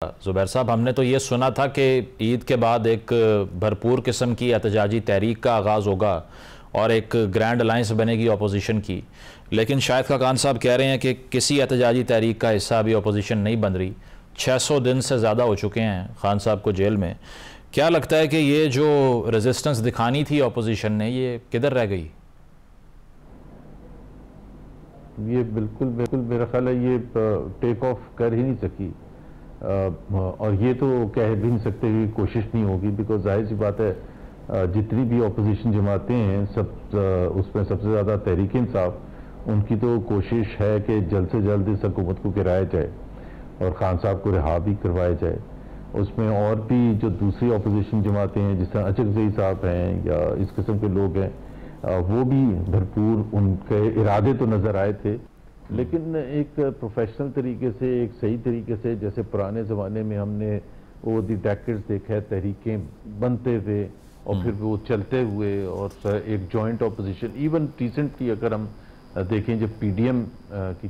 ज़ुबैर साहब, हमने तो ये सुना था कि ईद के बाद एक भरपूर किस्म की एहतजाजी तहरीक का आगाज़ होगा और एक ग्रैंड अलायंस बनेगी अपोजिशन की, लेकिन शाहिद खाकान साहब कह रहे हैं कि किसी एहतजाजी तहरीक का हिस्सा अभी अपोजिशन नहीं बन रही। 600 दिन से ज़्यादा हो चुके हैं खान साहब को जेल में। क्या लगता है कि ये जो रेजिस्टेंस दिखानी थी अपोजिशन ने, ये किधर रह गई? ये बिल्कुल बिल्कुल मेरा ख्याल है ये टेक ऑफ कर ही नहीं सकी, और ये तो कह भी नहीं सकते कि कोशिश नहीं होगी, बिकॉज जाहिर सी बात है जितनी भी अपोजिशन जमातें हैं सब उसमें सबसे ज़्यादा तहरीक इंसाफ उनकी तो कोशिश है कि जल्द से जल्द इस हुकूमत को गिराया जाए और खान साहब को रिहा भी करवाया जाए। उसमें और भी जो दूसरी अपोजिशन जमातें हैं जिस तरह अचकज़ई साहब हैं या इस किस्म के लोग हैं, वो भी भरपूर उनके इरादे तो नज़र आए थे, लेकिन एक प्रोफेशनल तरीके से, एक सही तरीके से, जैसे पुराने ज़माने में हमने वो दी डेकेड्स देखा है, तहरीकें बनते थे और फिर वो चलते हुए और एक जॉइंट अपोजिशन, इवन रिसेंटली अगर हम देखें जब पीडीएम की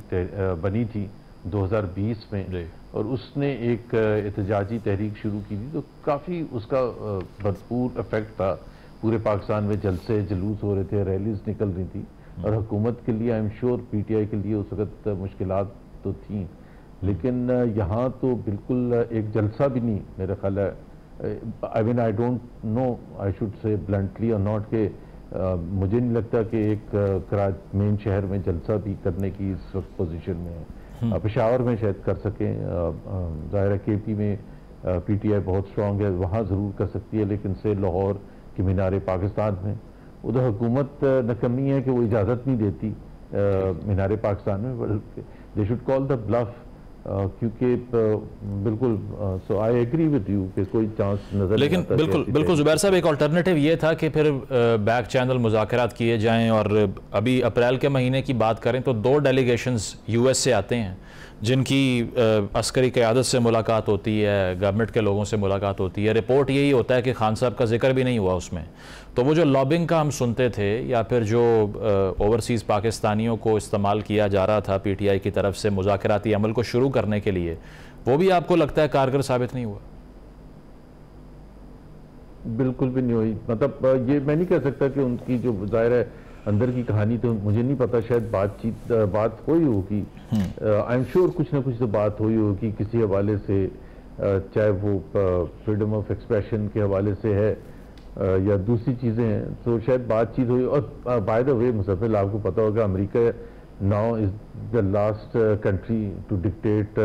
बनी थी 2020 में और उसने एक एहतजाजी तहरीक शुरू की थी, तो काफ़ी उसका भरपूर इफेक्ट था। पूरे पाकिस्तान में जलसे जुलूस हो रहे थे, रैलीज निकल रही थी और हुकूमत के लिए आई एम श्योर पीटीआई के लिए उस वक्त मुश्किलात तो थी, लेकिन यहाँ तो बिल्कुल एक जलसा भी नहीं मेरा ख्याल है। I mean I don't know, I should say bluntly और नॉट के मुझे नहीं लगता कि एक कराची मेन शहर में जलसा भी करने की इस वक्त पोजीशन में है। पेशावर में शायद कर सकें, ज़ाहिर है केपी में पीटीआई बहुत स्ट्रॉन्ग है, वहाँ ज़रूर कर सकती है, लेकिन से लाहौर की मीनार पाकिस्तान में उधर हुकूमत नकमी है कि वो इजाज़त नहीं देती मीनार पाकिस्तान में, बल्कि they should call the bluff, क्योंकि बिल्कुल so I agree with you कि कोई चांस नजर, लेकिन बिल्कुल ज़ुबैर साहब, एक अल्टरनेटिव ये था कि फिर बैक चैनल मुज़ाकरात किए जाएं, और अभी अप्रैल के महीने की बात करें तो 2 डेलीगेशंस यूएस से आते हैं जिनकी अस्करी क़यादत से मुलाकात होती है, गवर्नमेंट के लोगों से मुलाकात होती है। रिपोर्ट यही होता है कि खान साहब का जिक्र भी नहीं हुआ उसमें। तो वो जो लॉबिंग का हम सुनते थे या फिर जो ओवरसीज़ पाकिस्तानियों को इस्तेमाल किया जा रहा था पीटीआई की तरफ से मुज़ाकराती अमल को शुरू करने के लिए, वो भी आपको लगता है कारगर साबित नहीं हुआ? बिल्कुल भी नहीं हुई। मतलब ये मैं नहीं कह सकता कि उनकी जो ज़ाहिर है अंदर की कहानी तो मुझे नहीं पता, शायद बात हुई होगी, आई एम श्योर कुछ ना कुछ तो बात हुई होगी किसी हवाले से, चाहे वो फ्रीडम ऑफ एक्सप्रेशन के हवाले से है या दूसरी चीज़ें हैं, तो शायद बातचीत हुई। और बाय द वे मुसफ़िल, आपको पता होगा America now is the last country to dictate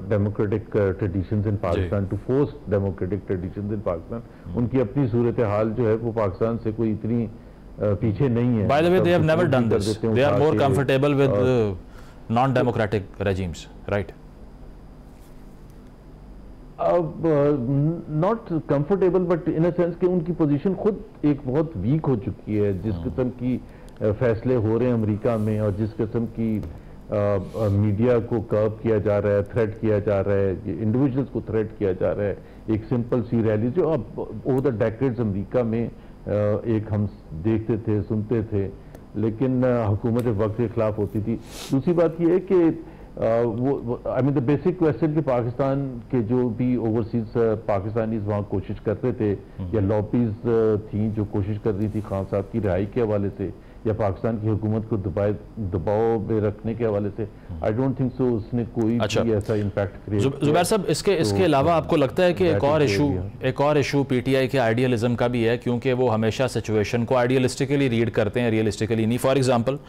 democratic traditions in Pakistan, to force democratic traditions in Pakistan. उनकी अपनी सूरत हाल जो है वो पाकिस्तान से कोई इतनी पीछे नहीं है। By the way, they have never done this. They are more comfortable with non-democratic regimes, right? Not comfortable but in a sense कि उनकी पोजीशन खुद एक बहुत वीक हो चुकी है। जिस किस्म की फैसले हो रहे हैं अमेरिका में और जिस किस्म की मीडिया को कर्व किया जा रहा है, थ्रेट किया जा रहा है, इंडिविजुअल्स को थ्रेट किया जा रहा है, एक सिंपल सी रैली जो अब ओवर द डेकेड्स अमेरिका में एक हम देखते थे, सुनते थे, लेकिन हुकूमत वक्त के खिलाफ होती थी। दूसरी बात यह है कि वो I mean the basic question कि पाकिस्तान के जो भी ओवरसीज पाकिस्तानीज वहाँ कोशिश करते थे या लॉबीज थी जो कोशिश कर रही थी खान साहब की रिहाई के हवाले से या पाकिस्तान की हुकूमत को दबाव में रखने के हवाले से, आई डोंट थिंक सो उसने कोई भी ऐसा इम्पैक्ट क्रिएट किया। ज़ुबैर साहब, इसके अलावा आपको लगता है कि एक और इशू पीटीआई के आइडियलिज्म का भी है, क्योंकि वो हमेशा सिचुएशन को आइडियलिस्टिकली रीड करते हैं, रियलिस्टिकली नहीं। फॉर एग्जांपल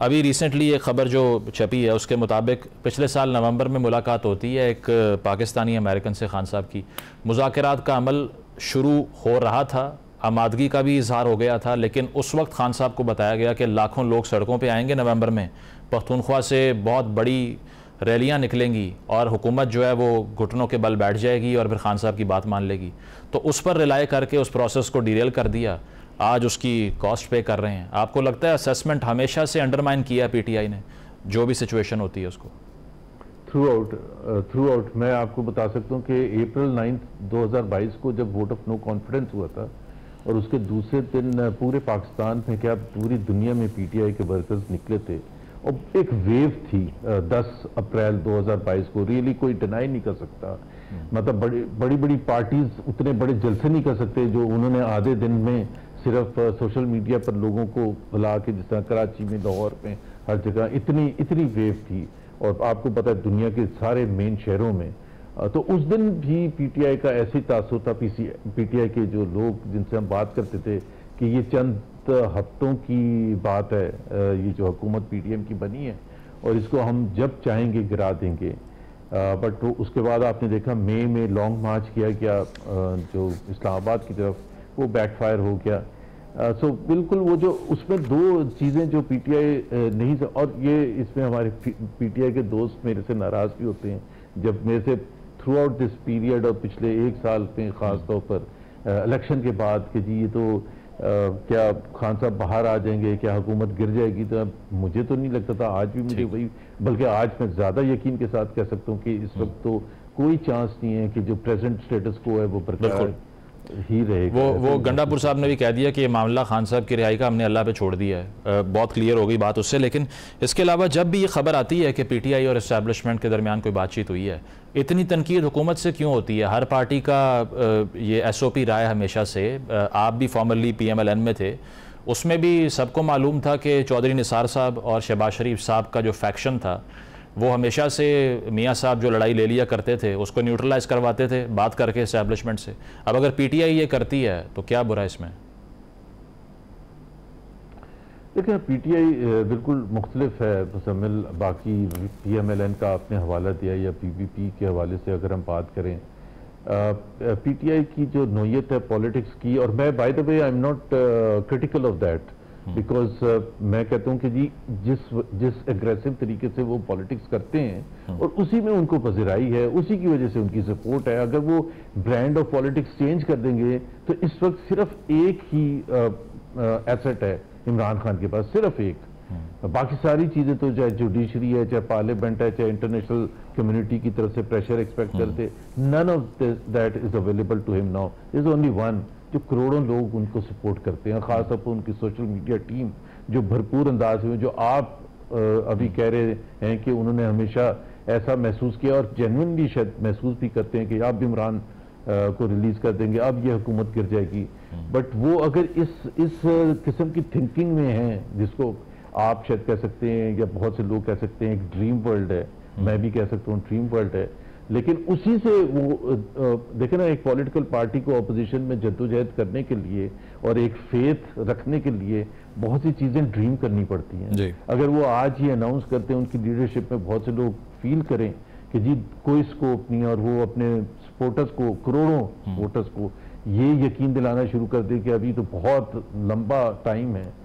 अभी रिसेंटली एक खबर जो छपी है उसके मुताबिक पिछले साल नवंबर में मुलाकात होती है एक पाकिस्तानी अमेरिकन से खान साहब की। मुज़ाकरात का अमल शुरू हो रहा था, आमादगी का भी इजहार हो गया था, लेकिन उस वक्त खान साहब को बताया गया कि लाखों लोग सड़कों पे आएंगे नवंबर में, पख्तूनख्वा से बहुत बड़ी रैलियां निकलेंगी और हुकूमत जो है वो घुटनों के बल बैठ जाएगी और फिर खान साहब की बात मान लेगी। तो उस पर रिलाई करके उस प्रोसेस को डिरेल कर दिया, आज उसकी कॉस्ट पे कर रहे हैं। आपको लगता है असेसमेंट हमेशा से अंडरमाइन किया पीटीआई ने, जो भी सिचुएशन होती है उसको? थ्रू आउट मैं आपको बता सकता हूँ कि अप्रैल 9 2022 को जब वोट ऑफ नो कॉन्फिडेंस हुआ था और उसके दूसरे दिन पूरे पाकिस्तान में क्या पूरी दुनिया में पीटीआई के वर्कर्स निकले थे और एक वेव थी 10 अप्रैल 2022 को, रियली कोई डिनाई नहीं कर सकता। मतलब बड़ी बड़ी पार्टीज उतने बड़े जलसे नहीं कर सकते जो उन्होंने आधे दिन में सिर्फ सोशल मीडिया पर लोगों को बुला के, जिस तरह कराची में, लाहौर में, हर जगह इतनी वेव थी। और आपको पता है दुनिया के सारे मेन शहरों में। तो उस दिन भी पीटीआई का ऐसे तासुर था, पीटीआई के जो लोग जिनसे हम बात करते थे कि ये चंद हफ्तों की बात है, ये जो हुकूमत पीडीएम की बनी है और इसको हम जब चाहेंगे गिरा देंगे। बट तो उसके बाद आपने देखा मई में लॉन्ग मार्च किया गया जो इस्लामाबाद की तरफ, वो बैकफायर हो गया। सो बिल्कुल वो जो उसमें दो चीज़ें जो पीटीआई नहीं, और ये इसमें हमारे पीटीआई के दोस्त मेरे से नाराज़ भी होते हैं जब मेरे से थ्रू आउट दिस पीरियड और पिछले 1 साल में ख़ास तौर पर इलेक्शन के बाद कि जी ये तो क्या खान साहब बाहर आ जाएंगे, क्या हुकूमत गिर जाएगी, तो मुझे तो नहीं लगता था, आज भी मुझे वही, बल्कि आज मैं ज़्यादा यकीन के साथ कह सकता हूँ कि इस वक्त तो कोई चांस नहीं है कि जो प्रेजेंट स्टेटस को है वो बरकरार ही रहेगा। वो गंडापुर साहब ने भी कह दिया कि ये मामला खान साहब की रिहाई का हमने अल्लाह पे छोड़ दिया है, बहुत क्लियर हो गई बात उससे। लेकिन इसके अलावा जब भी ये खबर आती है कि पीटीआई और एस्टैब्लिशमेंट के दरमियान कोई बातचीत हुई है, इतनी तनकीद हुकूमत से क्यों होती है? हर पार्टी का ये एसओपी रहा है हमेशा से। आप भी फॉर्मली पीएमएलएन में थे, उसमें भी सबको मालूम था कि चौधरी निसार साहब और शहबाज शरीफ साहब का जो फैक्शन था वो हमेशा से मियाँ साहब जो लड़ाई ले लिया करते थे उसको न्यूट्रलाइज करवाते थे बात करके एस्टैब्लिशमेंट से। अब अगर पीटीआई ये करती है तो क्या बुरा इसमें? देखिए पीटीआई बिल्कुल मुख्तलिफ है मुसम्मिल बाकी पीएमएलएन का आपने हवाला दिया या पीपीपी के हवाले से अगर हम बात करें। पीटीआई की जो नोयत है पॉलिटिक्स की, और मैं by the way I am not critical of that because मैं कहता हूं कि जी जिस एग्रेसिव तरीके से वो पॉलिटिक्स करते हैं और उसी में उनको पजीराई है, उसी की वजह से उनकी सपोर्ट है। अगर वो ब्रांड ऑफ पॉलिटिक्स चेंज कर देंगे तो इस वक्त सिर्फ एक ही एसेट है इमरान खान के पास, सिर्फ एक। बाकी सारी चीजें तो चाहे जुडिशरी है, चाहे पार्लियामेंट है, चाहे इंटरनेशनल कम्युनिटी की तरफ से प्रेशर एक्सपेक्ट करते, none of that is available to him now. Is only one जो करोड़ों लोग उनको सपोर्ट करते हैं, खासतौर पर उनकी सोशल मीडिया टीम जो भरपूर अंदाज में, जो आप अभी कह रहे हैं कि उन्होंने हमेशा ऐसा महसूस किया और जेन्युइनली शायद महसूस भी करते हैं कि आप इमरान को रिलीज कर देंगे, अब ये हुकूमत गिर जाएगी। बट वो अगर इस किस्म की थिंकिंग में है, जिसको आप शायद कह सकते हैं या बहुत से लोग कह सकते हैं एक ड्रीम वर्ल्ड है, मैं भी कह सकता हूँ ड्रीम वर्ल्ड है, लेकिन उसी से वो देखे ना, एक पॉलिटिकल पार्टी को अपोजिशन में जद्दोजहद करने के लिए और एक फेथ रखने के लिए बहुत सी चीजें ड्रीम करनी पड़ती हैं। अगर वो आज ही अनाउंस करते हैं, उनकी लीडरशिप में बहुत से लोग फील करें कि जी कोई स्कोप नहीं है, और वो अपने सपोर्टर्स को, करोड़ों सपोर्टर्स को ये यकीन दिलाना शुरू कर दे कि अभी तो बहुत लंबा टाइम है,